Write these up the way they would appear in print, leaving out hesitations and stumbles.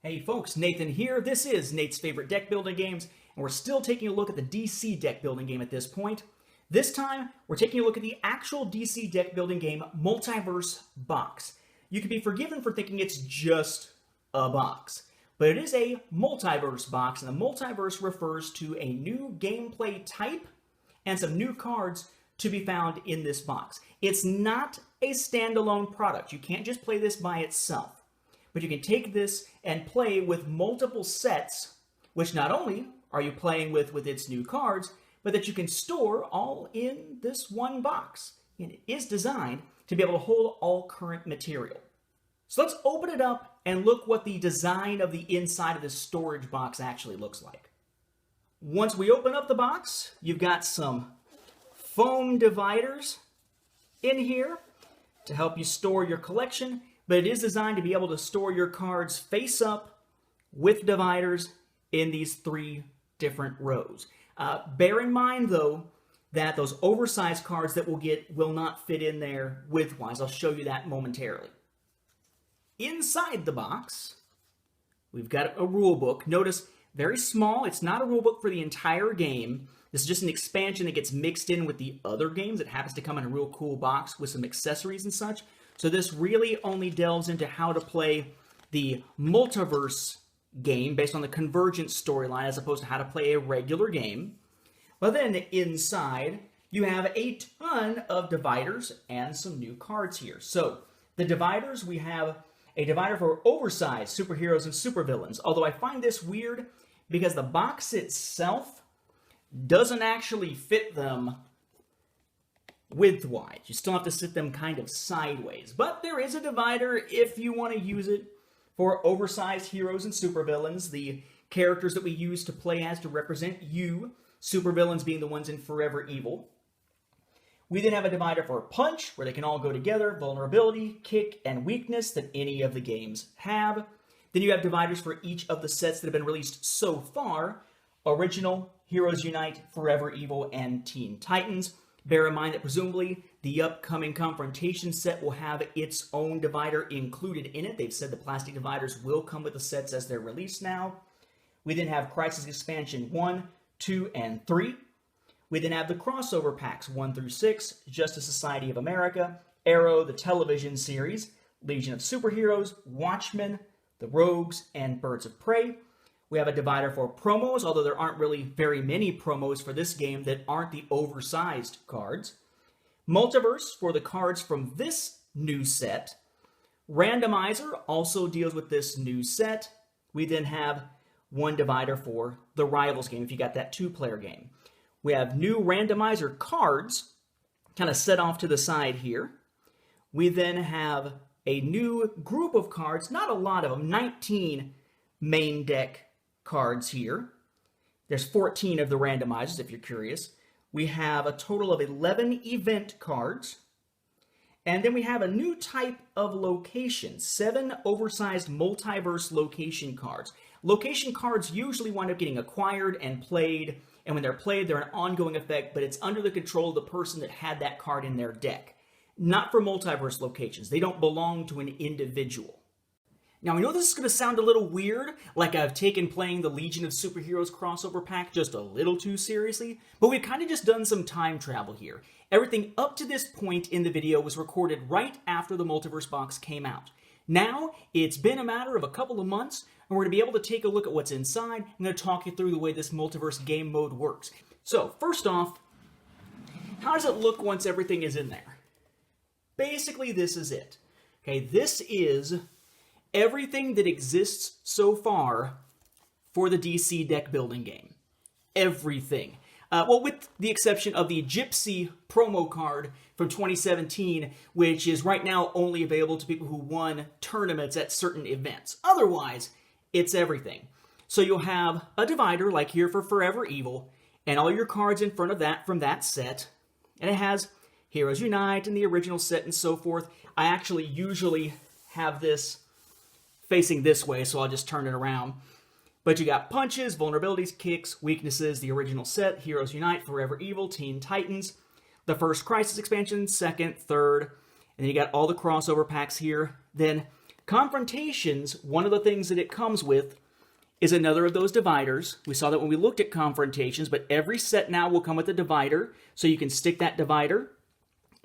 Hey folks, Nathan here. This is Nate's Favorite Deck Building Games, and we're still taking a look at the DC deck building game at this point. This time, we're taking a look at the actual DC deck building game, Multiverse Box. You can be forgiven for thinking it's just a box, but it is a multiverse box, and the multiverse refers to a new gameplay type and some new cards to be found in this box. It's not a standalone product. You can't just play this by itself. But you can take this and play with multiple sets, which not only are you playing with its new cards, but that you can store all in this one box. And it is designed to be able to hold all current material. So let's open it up and look what the design of the inside of this storage box actually looks like. Once we open up the box, you've got some foam dividers in here to help you store your collection. But it is designed to be able to store your cards face up with dividers in these three different rows. Bear in mind, though, that those oversized cards that we'll get will not fit in there widthwise. I'll show you that momentarily. Inside the box, we've got a rule book. Notice, very small. It's not a rule book for the entire game. This is just an expansion that gets mixed in with the other games. It happens to come in a real cool box with some accessories and such. So this really only delves into how to play the multiverse game based on the convergent storyline as opposed to how to play a regular game. But then inside, you have a ton of dividers and some new cards here. So the dividers, we have a divider for oversized superheroes and supervillains. Although I find this weird because the box itself doesn't actually fit them widthwise. You still have to sit them kind of sideways. But there is a divider if you want to use it for oversized heroes and supervillains, the characters that we use to play as to represent you, supervillains being the ones in Forever Evil. We then have a divider for punch, where they can all go together, vulnerability, kick, and weakness that any of the games have. Then you have dividers for each of the sets that have been released so far: Original, Heroes Unite, Forever Evil, and Teen Titans. Bear in mind that presumably the upcoming Confrontation set will have its own divider included in it. They've said the plastic dividers will come with the sets as they're released now. We then have Crisis Expansion 1, 2, and 3. We then have the crossover packs 1 through 6, Justice Society of America, Arrow, the television series, Legion of Superheroes, Watchmen, the Rogues, and Birds of Prey. We have a divider for promos, although there aren't really very many promos for this game that aren't the oversized cards. Multiverse for the cards from this new set. Randomizer also deals with this new set. We then have one divider for the Rivals game, if you got that two-player game. We have new Randomizer Cards, kind of set off to the side here. We then have a new group of cards, not a lot of them, 19 main deck cards here. There's 14 of the randomizers, if you're curious. We have a total of 11 event cards. And then we have a new type of location, 7 oversized multiverse location cards. Location cards usually wind up getting acquired and played, and when they're played, they're an ongoing effect, but it's under the control of the person that had that card in their deck. Not for multiverse locations. They don't belong to an individual. Now, I know this is going to sound a little weird, like I've taken playing the Legion of Superheroes crossover pack just a little too seriously, but we've kind of just done some time travel here. Everything up to this point in the video was recorded right after the Multiverse Box came out. Now, it's been a matter of a couple of months, and we're going to be able to take a look at what's inside. I'm going to talk you through the way this multiverse game mode works. So, first off, how does it look once everything is in there? Basically, this is it. Okay, this is everything that exists so far for the DC deck building game. Everything. Well, with the exception of the Gypsy promo card from 2017, which is right now only available to people who won tournaments at certain events. Otherwise, it's everything. So you'll have a divider, like here for Forever Evil, and all your cards in front of that from that set. And it has Heroes Unite and the original set and so forth. I actually usually have this facing this way, so I'll just turn it around. But you got punches, vulnerabilities, kicks, weaknesses, the original set, Heroes Unite, Forever Evil, Teen Titans, the first Crisis expansion, second, third, and then you got all the crossover packs here. Then Confrontations, one of the things that it comes with is another of those dividers. We saw that when we looked at Confrontations, but every set now will come with a divider, so you can stick that divider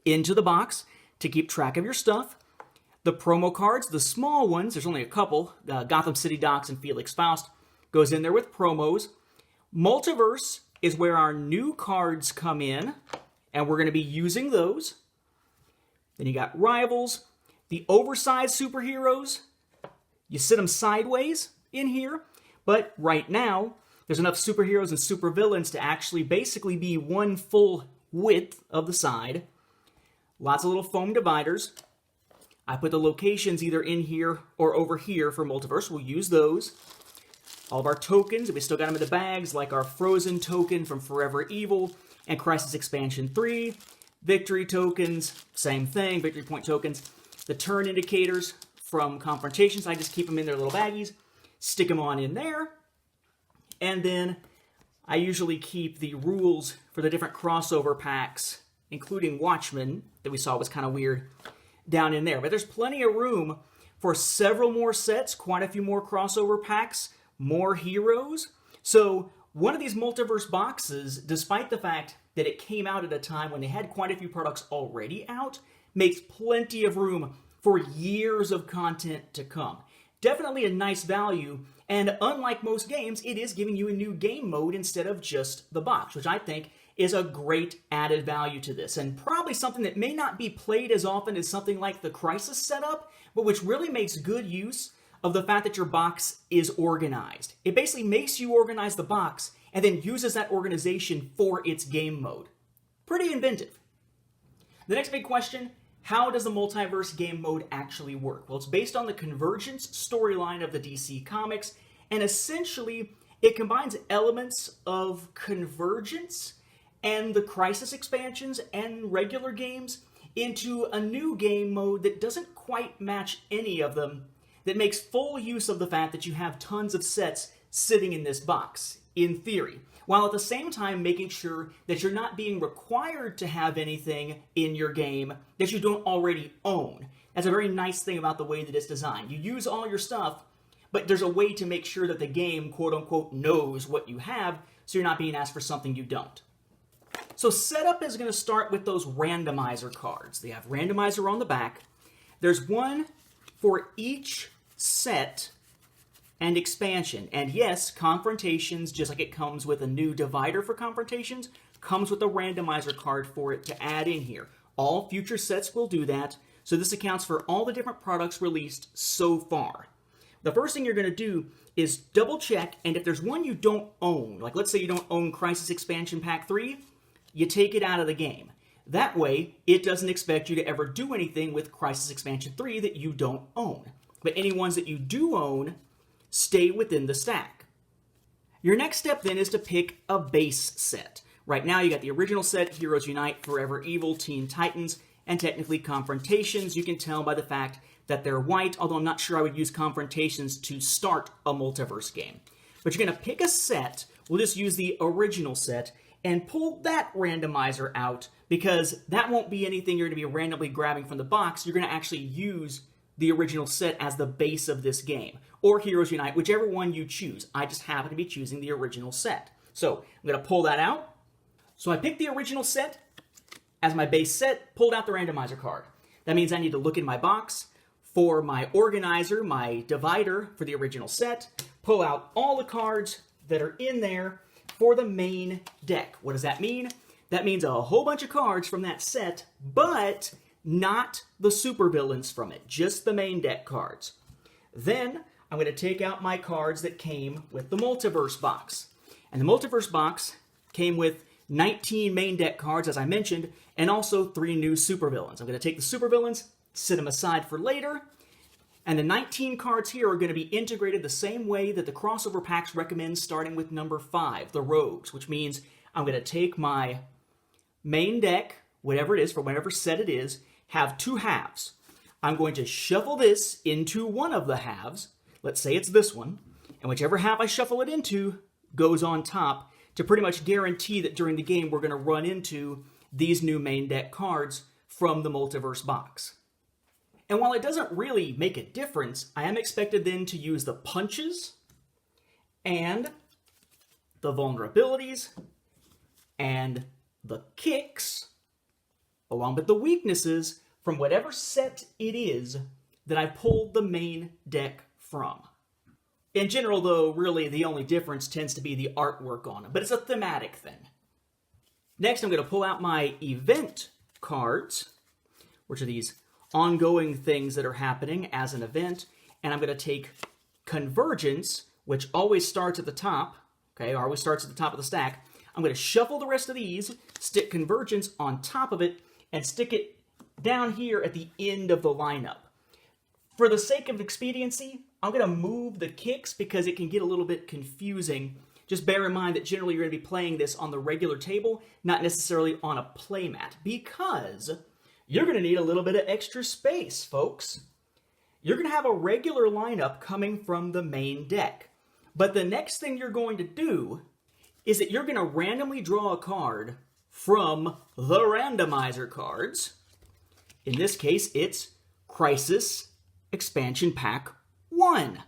into the box to keep track of your stuff. The promo cards, the small ones, there's only a couple, Gotham City Docs and Felix Faust, goes in there with promos. Multiverse is where our new cards come in, and we're going to be using those. Then you got Rivals, the oversized superheroes. You sit them sideways in here, but right now, there's enough superheroes and supervillains to actually basically be one full width of the side. Lots of little foam dividers. I put the locations either in here or over here for Multiverse. We'll use those. All of our tokens, we still got them in the bags, like our Frozen token from Forever Evil and Crisis Expansion 3. Victory tokens, same thing, victory point tokens. The turn indicators from Confrontations, I just keep them in their little baggies, stick them on in there. And then I usually keep the rules for the different crossover packs, including Watchmen, that we saw was kind of weird, down in there. But there's plenty of room for several more sets, quite a few more crossover packs, more heroes. So one of these Multiverse boxes, despite the fact that it came out at a time when they had quite a few products already out, makes plenty of room for years of content to come. Definitely a nice value, and unlike most games, it is giving you a new game mode instead of just the box, which I think is a great added value to this, and probably something that may not be played as often as something like the Crisis setup, but which really makes good use of the fact that your box is organized. It basically makes you organize the box and then uses that organization for its game mode. Pretty inventive. The next big question, how does the Multiverse game mode actually work? Well, it's based on the Convergence storyline of the DC Comics, and essentially it combines elements of Convergence and the Crisis expansions and regular games into a new game mode that doesn't quite match any of them, that makes full use of the fact that you have tons of sets sitting in this box, in theory, while at the same time making sure that you're not being required to have anything in your game that you don't already own. That's a very nice thing about the way that it's designed. You use all your stuff, but there's a way to make sure that the game, quote-unquote, knows what you have, so you're not being asked for something you don't. So setup is going to start with those randomizer cards. They have randomizer on the back. There's one for each set and expansion. And yes, Confrontations, just like it comes with a new divider for Confrontations, comes with a randomizer card for it to add in here. All future sets will do that, so this accounts for all the different products released so far. The first thing you're going to do is double check, and if there's one you don't own, like let's say you don't own Crisis Expansion Pack 3, you take it out of the game. That way, it doesn't expect you to ever do anything with Crisis Expansion 3 that you don't own. But any ones that you do own stay within the stack. Your next step then is to pick a base set. Right now you got the original set, Heroes Unite, Forever Evil, Teen Titans, and technically Confrontations. You can tell by the fact that they're white, although I'm not sure I would use Confrontations to start a Multiverse game. But you're going to pick a set, we'll just use the original set, and pull that randomizer out, because that won't be anything you're going to be randomly grabbing from the box. You're going to actually use the original set as the base of this game, or Heroes Unite, whichever one you choose. I just happen to be choosing the original set. So I'm going to pull that out. So I picked the original set as my base set, pulled out the randomizer card. That means I need to look in my box for my organizer, my divider for the original set, pull out all the cards that are in there for the main deck. What does that mean? That means a whole bunch of cards from that set, but not the supervillains from it, just the main deck cards. Then I'm going to take out my cards that came with the Multiverse Box. And the Multiverse Box came with 19 main deck cards, as I mentioned, and also 3 new supervillains. I'm going to take the supervillains, set them aside for later, and the 19 cards here are going to be integrated the same way that the crossover packs recommend, starting with number 5, the Rogues, which means I'm going to take my main deck, whatever it is, for whatever set it is, have 2 halves. I'm going to shuffle this into one of the halves. Let's say it's this one, and whichever half I shuffle it into goes on top to pretty much guarantee that during the game we're going to run into these new main deck cards from the Multiverse Box. And while it doesn't really make a difference, I am expected then to use the punches and the vulnerabilities and the kicks, along with the weaknesses from whatever set it is that I pulled the main deck from. In general, though, really the only difference tends to be the artwork on them, but it's a thematic thing. Next, I'm going to pull out my event cards, which are these ongoing things that are happening as an event, and I'm going to take Convergence, which always starts at the top, okay, always starts at the top of the stack. I'm going to shuffle the rest of these, stick Convergence on top of it, and stick it down here at the end of the lineup. For the sake of expediency, I'm going to move the kicks because it can get a little bit confusing. Just bear in mind that generally you're going to be playing this on the regular table, not necessarily on a playmat, because you're going to need a little bit of extra space, folks. You're going to have a regular lineup coming from the main deck. But the next thing you're going to do is that you're going to randomly draw a card from the Randomizer Cards. In this case, it's Crisis Expansion Pack 1.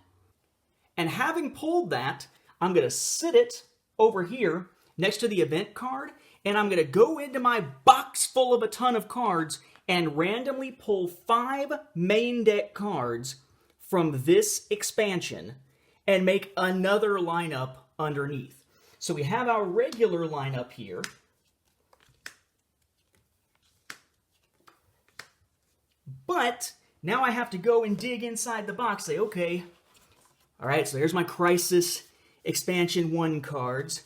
And having pulled that, I'm going to sit it over here next to the event card, and I'm going to go into my box full of a ton of cards and randomly pull 5 main deck cards from this expansion and make another lineup underneath. So we have our regular lineup here. But now I have to go and dig inside the box, say, okay, all right, so here's my Crisis Expansion 1 cards.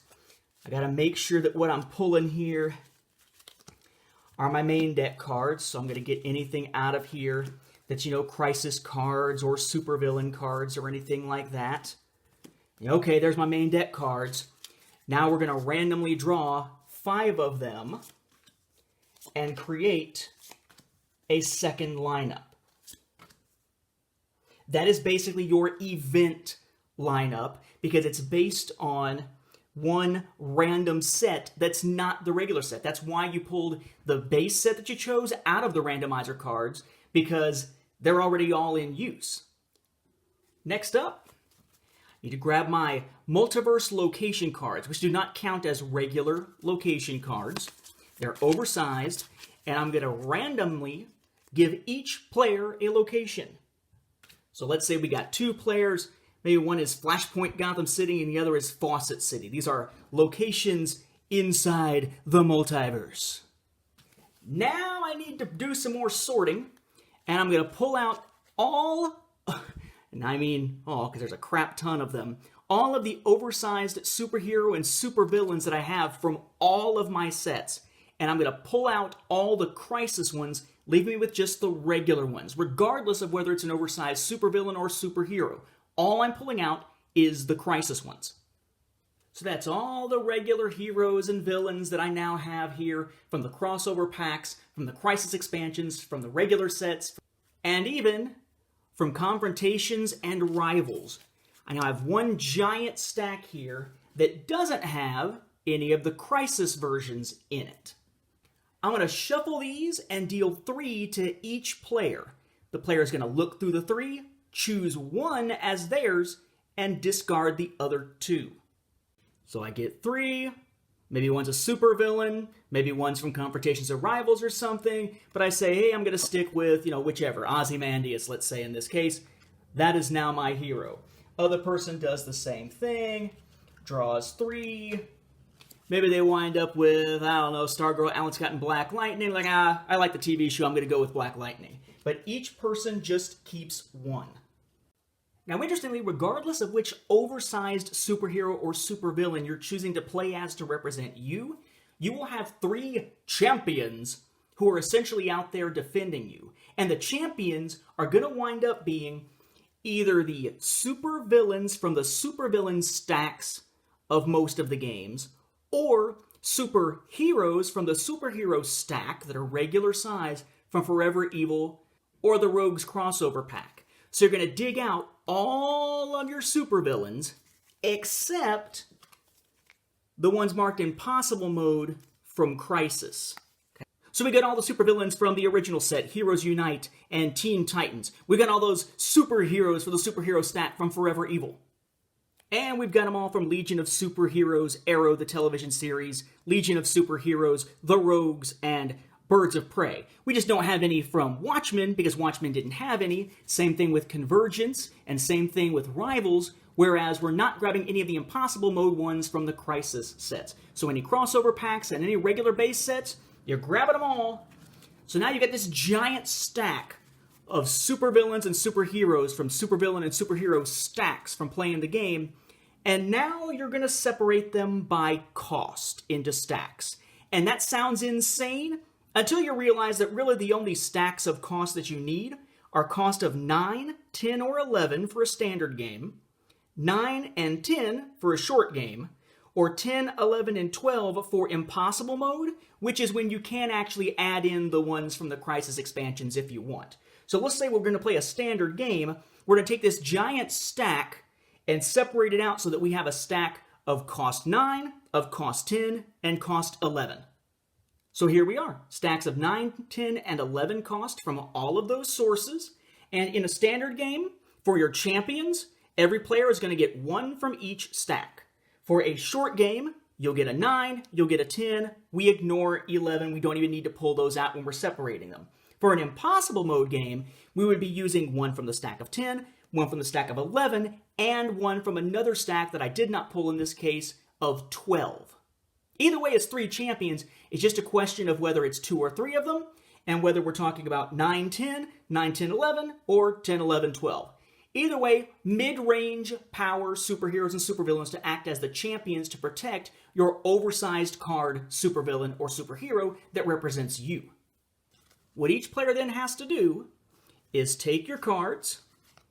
I got to make sure that what I'm pulling here are my main deck cards, so I'm going to get anything out of here that's, Crisis cards or supervillain cards or anything like that. Okay, there's my main deck cards. Now we're going to randomly draw 5 of them and create a second lineup. That is basically your event lineup because it's based on one random set that's not the regular set. That's why you pulled the base set that you chose out of the randomizer cards, because they're already all in use. Next up, I need to grab my Multiverse location cards, which do not count as regular location cards. They're oversized, and I'm going to randomly give each player a location. So let's say we got 2 players. Maybe one is Flashpoint Gotham City and the other is Fawcett City. These are locations inside the multiverse. Now I need to do some more sorting, and I'm going to pull out all, and I mean all because there's a crap ton of them, all of the oversized superhero and supervillains that I have from all of my sets. And I'm going to pull out all the Crisis ones, leaving me with just the regular ones, regardless of whether it's an oversized supervillain or superhero. All I'm pulling out is the Crisis ones. So that's all the regular heroes and villains that I now have here from the crossover packs, from the Crisis expansions, from the regular sets, and even from Confrontations and Rivals. I now have one giant stack here that doesn't have any of the Crisis versions in it. I'm going to shuffle these and deal 3 to each player. The player is going to look through the 3, choose 1 as theirs, and discard the other 2. So I get 3, maybe one's a supervillain, maybe one's from Confrontations or Rivals or something, but I say, hey, I'm going to stick with, whichever, Ozymandias, let's say in this case. That is now my hero. Other person does the same thing, draws 3. Maybe they wind up with, I don't know, Stargirl, Alan Scott, and Black Lightning. Like, I like the TV show, I'm going to go with Black Lightning. But each person just keeps 1. Now, interestingly, regardless of which oversized superhero or supervillain you're choosing to play as to represent you, you will have 3 champions who are essentially out there defending you. And the champions are going to wind up being either the supervillains from the supervillain stacks of most of the games, or superheroes from the superhero stack that are regular size from Forever Evil or the Rogues crossover pack. So you're going to dig out all of your supervillains except the ones marked Impossible Mode from Crisis. Okay. So we got all the supervillains from the original set, Heroes Unite and Teen Titans. We got all those superheroes for the superhero stack from Forever Evil. And we've got them all from Legion of Superheroes, Arrow, the television series, Legion of Superheroes, The Rogues, and Birds of Prey. We just don't have any from Watchmen, because Watchmen didn't have any. Same thing with Convergence, and same thing with Rivals, whereas we're not grabbing any of the Impossible Mode ones from the Crisis sets. So any crossover packs and any regular base sets, you're grabbing them all. So now you got this giant stack of supervillains and superheroes from supervillain and superhero stacks from playing the game, and now you're going to separate them by cost into stacks. And that sounds insane until you realize that really the only stacks of cost that you need are cost of 9, 10, or 11 for a standard game, 9 and 10 for a short game, or 10, 11, and 12 for Impossible Mode, which is when you can actually add in the ones from the Crisis expansions if you want. So let's say we're going to play a standard game. We're going to take this giant stack and separate it out so that we have a stack of cost 9, of cost 10, and cost 11. So here we are, stacks of 9, 10, and 11 cost from all of those sources. And in a standard game, for your champions, every player is going to get 1 from each stack. For a short game, you'll get a 9, you'll get a 10, we ignore 11, we don't even need to pull those out when we're separating them. For an Impossible Mode game, we would be using 1 from the stack of 10, 1 from the stack of 11, and 1 from another stack that I did not pull in this case of 12. Either way, it's 3 champions. It's just a question of whether it's 2 or 3 of them, and whether we're talking about 9, 10, 9, 10, 11, or 10, 11, 12. Either way, mid-range power superheroes and supervillains to act as the champions to protect your oversized card supervillain or superhero that represents you. What each player then has to do is take your cards,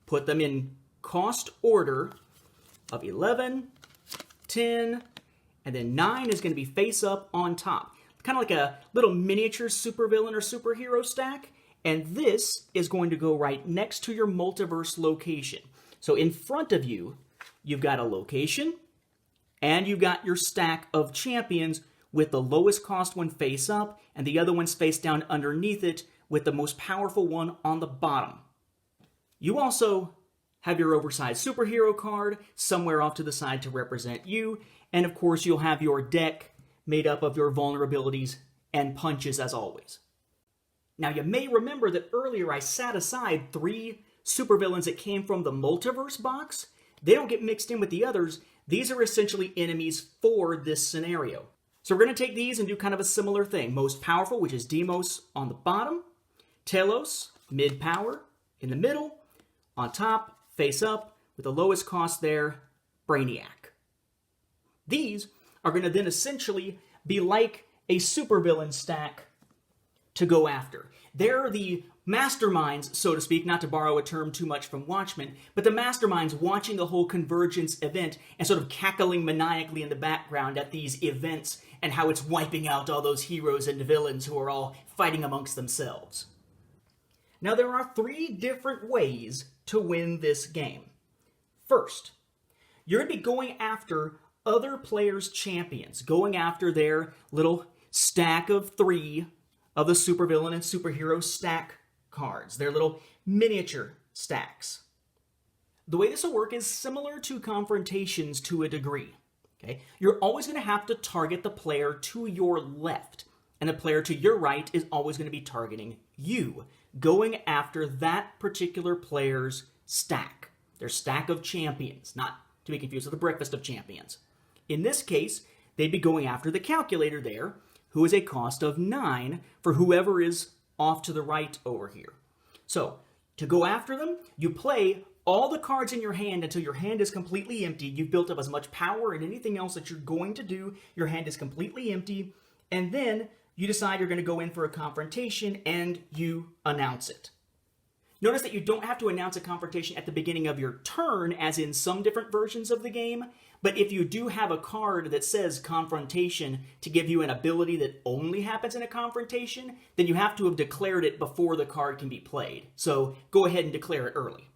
put them in cost order of 11, 10, and then 9 is going to be face up on top. Kind of like a little miniature supervillain or superhero stack. And this is going to go right next to your multiverse location. So in front of you, you've got a location, and you've got your stack of champions with the lowest cost one face up, and the other one's face down underneath it with the most powerful one on the bottom. You also have your oversized superhero card somewhere off to the side to represent you, and of course you'll have your deck made up of your vulnerabilities and punches as always. Now, you may remember that earlier I set aside 3 supervillains that came from the Multiverse Box. They don't get mixed in with the others. These are essentially enemies for this scenario. So we're going to take these and do kind of a similar thing. Most powerful, which is Deimos on the bottom. Telos, mid-power, in the middle. On top, face up, with the lowest cost there, Brainiac. These are going to then essentially be like a supervillain stack to go after. They're the masterminds, so to speak, not to borrow a term too much from Watchmen, but the masterminds watching the whole Convergence event and sort of cackling maniacally in the background at these events and how it's wiping out all those heroes and villains who are all fighting amongst themselves. Now, there are 3 different ways to win this game. First, you're going to be going after other players' champions, going after their little stack of 3 of the supervillain and superhero stack cards, their little miniature stacks. The way this will work is similar to confrontations to a degree. Okay? You're always going to have to target the player to your left, and the player to your right is always going to be targeting you, going after that particular player's stack, their stack of champions, not to be confused with the breakfast of champions. In this case, they'd be going after the calculator there, who is a cost of 9 for whoever is off to the right over here. So, to go after them, you play all the cards in your hand until your hand is completely empty. You've built up as much power and anything else that you're going to do. Your hand is completely empty. And then you decide you're going to go in for a confrontation and you announce it. Notice that you don't have to announce a confrontation at the beginning of your turn, as in some different versions of the game. But if you do have a card that says confrontation to give you an ability that only happens in a confrontation, then you have to have declared it before the card can be played. So go ahead and declare it early.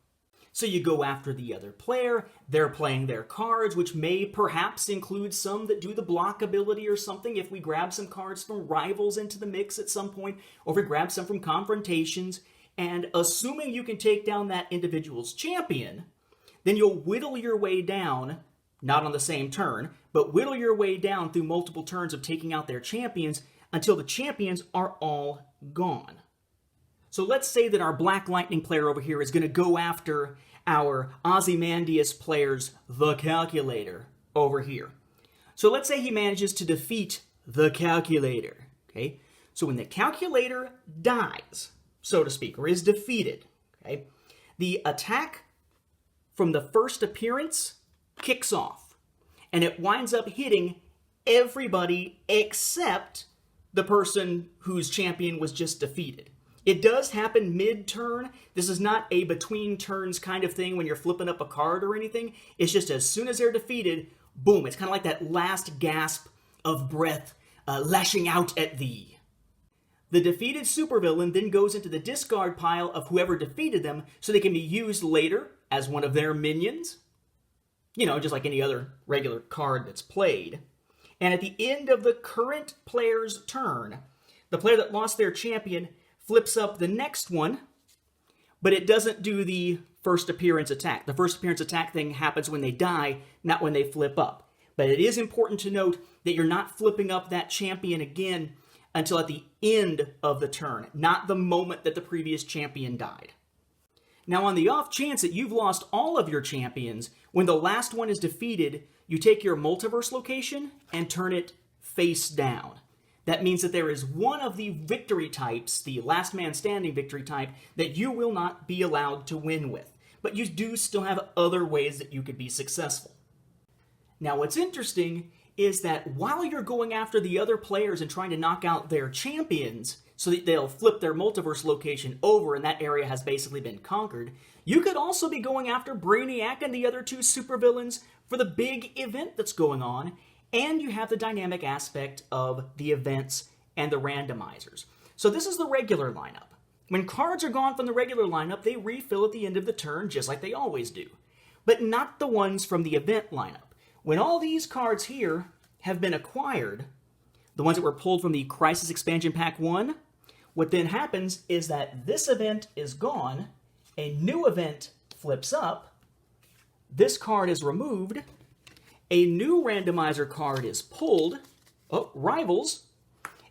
So you go after the other player, they're playing their cards, which may perhaps include some that do the block ability or something if we grab some cards from rivals into the mix at some point, or if we grab some from confrontations, and assuming you can take down that individual's champion, then you'll whittle your way down, not on the same turn, but whittle your way down through multiple turns of taking out their champions until the champions are all gone. So let's say that our Black Lightning player over here is going to go after our Ozymandias player's The Calculator over here. So let's say he manages to defeat The Calculator, okay? So when the Calculator dies, so to speak, or is defeated, okay, the attack from the first appearance kicks off, and it winds up hitting everybody except the person whose champion was just defeated. It does happen mid-turn. This is not a between turns kind of thing when you're flipping up a card or anything. It's just as soon as they're defeated, boom, it's kind of like that last gasp of breath lashing out at thee. The defeated supervillain then goes into the discard pile of whoever defeated them so they can be used later as one of their minions. You know, just like any other regular card that's played. And at the end of the current player's turn, the player that lost their champion flips up the next one, but it doesn't do the first appearance attack. The first appearance attack thing happens when they die, not when they flip up. But it is important to note that you're not flipping up that champion again until at the end of the turn, not the moment that the previous champion died. Now, on the off chance that you've lost all of your champions, when the last one is defeated, you take your multiverse location and turn it face down. That means that there is one of the victory types, the last man standing victory type, that you will not be allowed to win with. But you do still have other ways that you could be successful. Now, what's interesting is that while you're going after the other players and trying to knock out their champions so that they'll flip their multiverse location over and that area has basically been conquered, you could also be going after Brainiac and the other two supervillains for the big event that's going on, and you have the dynamic aspect of the events and the randomizers. So this is the regular lineup. When cards are gone from the regular lineup, they refill at the end of the turn just like they always do. But not the ones from the event lineup. When all these cards here have been acquired, the ones that were pulled from the Crisis Expansion Pack 1, what then happens is that this event is gone, a new event flips up, this card is removed, a new randomizer card is pulled, Rivals,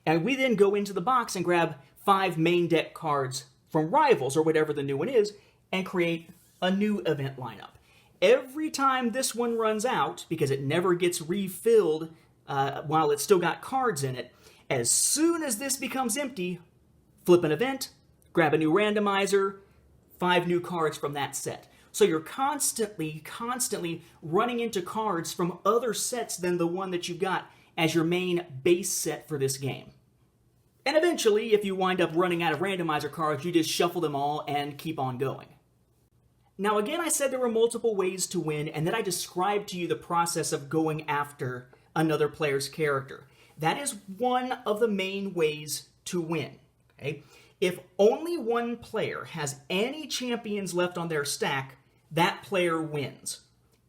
and we then go into the box and grab 5 main deck cards from Rivals, or whatever the new one is, and create a new event lineup. Every time this one runs out, because it never gets refilled while it's still got cards in it, as soon as this becomes empty, flip an event, grab a new randomizer, 5 new cards from that set. So you're constantly running into cards from other sets than the one that you've got as your main base set for this game. And eventually, if you wind up running out of randomizer cards, you just shuffle them all and keep on going. Now again, I said there were multiple ways to win, and then I described to you the process of going after another player's character. That is one of the main ways to win. Okay? If only one player has any champions left on their stack, that player wins.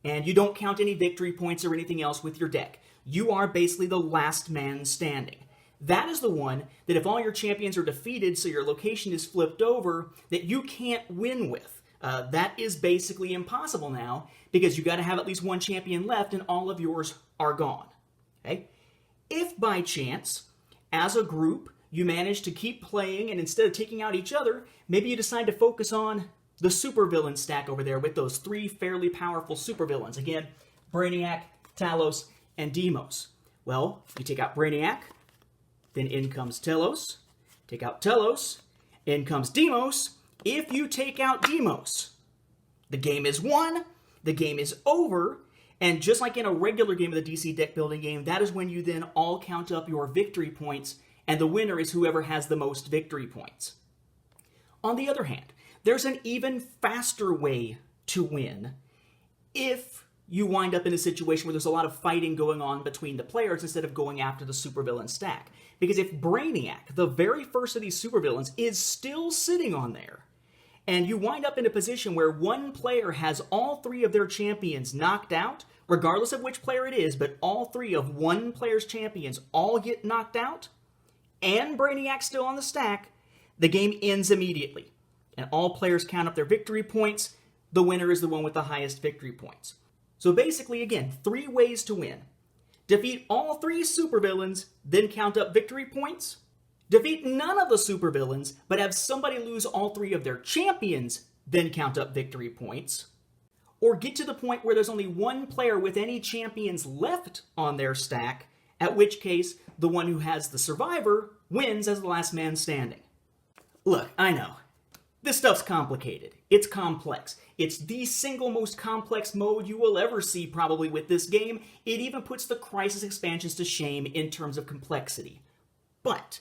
And you don't count any victory points or anything else with your deck. You are basically the last man standing. That is the one that if all your champions are defeated so your location is flipped over, that you can't win with. That is basically impossible now because you got to have at least one champion left and all of yours are gone. Okay? If by chance, as a group, you manage to keep playing and instead of taking out each other, maybe you decide to focus on the supervillain stack over there with those 3 fairly powerful supervillains. Again, Brainiac, Talos, and Deimos. Well, you take out Brainiac, then in comes Telos. Take out Telos, in comes Deimos. If you take out Deimos, the game is won, the game is over, and just like in a regular game of the DC deck building game, that is when you then all count up your victory points, and the winner is whoever has the most victory points. On the other hand, there's an even faster way to win if you wind up in a situation where there's a lot of fighting going on between the players instead of going after the supervillain stack. Because if Brainiac, the very first of these supervillains, is still sitting on there, and you wind up in a position where one player has all 3 of their champions knocked out, regardless of which player it is, but all 3 of one player's champions all get knocked out, and Brainiac's still on the stack, the game ends immediately. And all players count up their victory points. The winner is the one with the highest victory points. So basically, again, 3 ways to win. Defeat all 3 supervillains, then count up victory points. Defeat none of the supervillains, but have somebody lose all 3 of their champions, then count up victory points. Or get to the point where there's only one player with any champions left on their stack, at which case the one who has the survivor wins as the last man standing. Look, I know, this stuff's complicated. It's complex. It's the single most complex mode you will ever see probably with this game. It even puts the Crisis expansions to shame in terms of complexity. But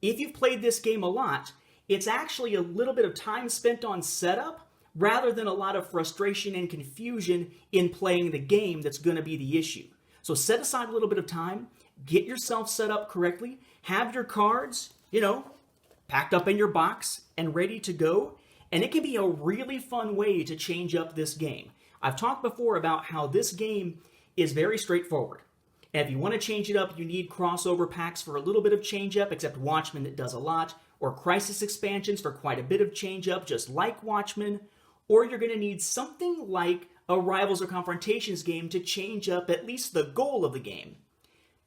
if you've played this game a lot, it's actually a little bit of time spent on setup rather than a lot of frustration and confusion in playing the game that's going to be the issue. So set aside a little bit of time, get yourself set up correctly, have your cards, packed up in your box and ready to go, and it can be a really fun way to change up this game. I've talked before about how this game is very straightforward. And if you want to change it up, you need crossover packs for a little bit of change up, except Watchmen that does a lot, or Crisis expansions for quite a bit of change up, just like Watchmen, or you're going to need something like a Rivals or Confrontations game to change up at least the goal of the game.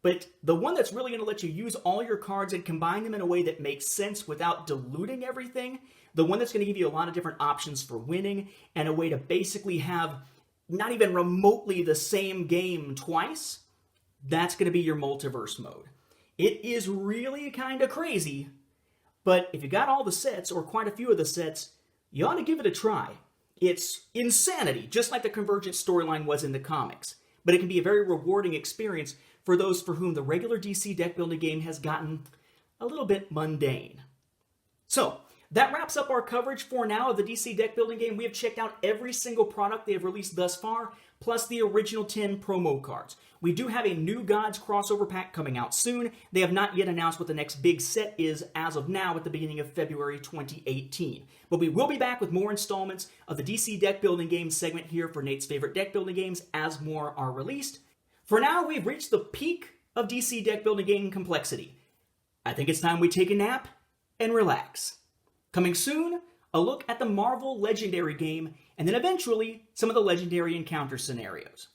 But the one that's really going to let you use all your cards and combine them in a way that makes sense without diluting everything, the one that's going to give you a lot of different options for winning and a way to basically have not even remotely the same game twice, that's going to be your Multiverse Mode. It is really kind of crazy, but if you got all the sets, or quite a few of the sets, you ought to give it a try. It's insanity, just like the Convergent storyline was in the comics, but it can be a very rewarding experience for those for whom the regular DC deck building game has gotten a little bit mundane. So, that wraps up our coverage for now of the DC deck building game. We have checked out every single product they have released thus far, plus the original 10 promo cards. We do have a New Gods crossover pack coming out soon. They have not yet announced what the next big set is as of now at the beginning of February 2018. But we will be back with more installments of the DC deck building game segment here for Nate's favorite deck building games as more are released. For now, we've reached the peak of DC deck building game complexity. I think it's time we take a nap and relax. Coming soon, a look at the Marvel Legendary game, and then eventually some of the Legendary Encounter scenarios.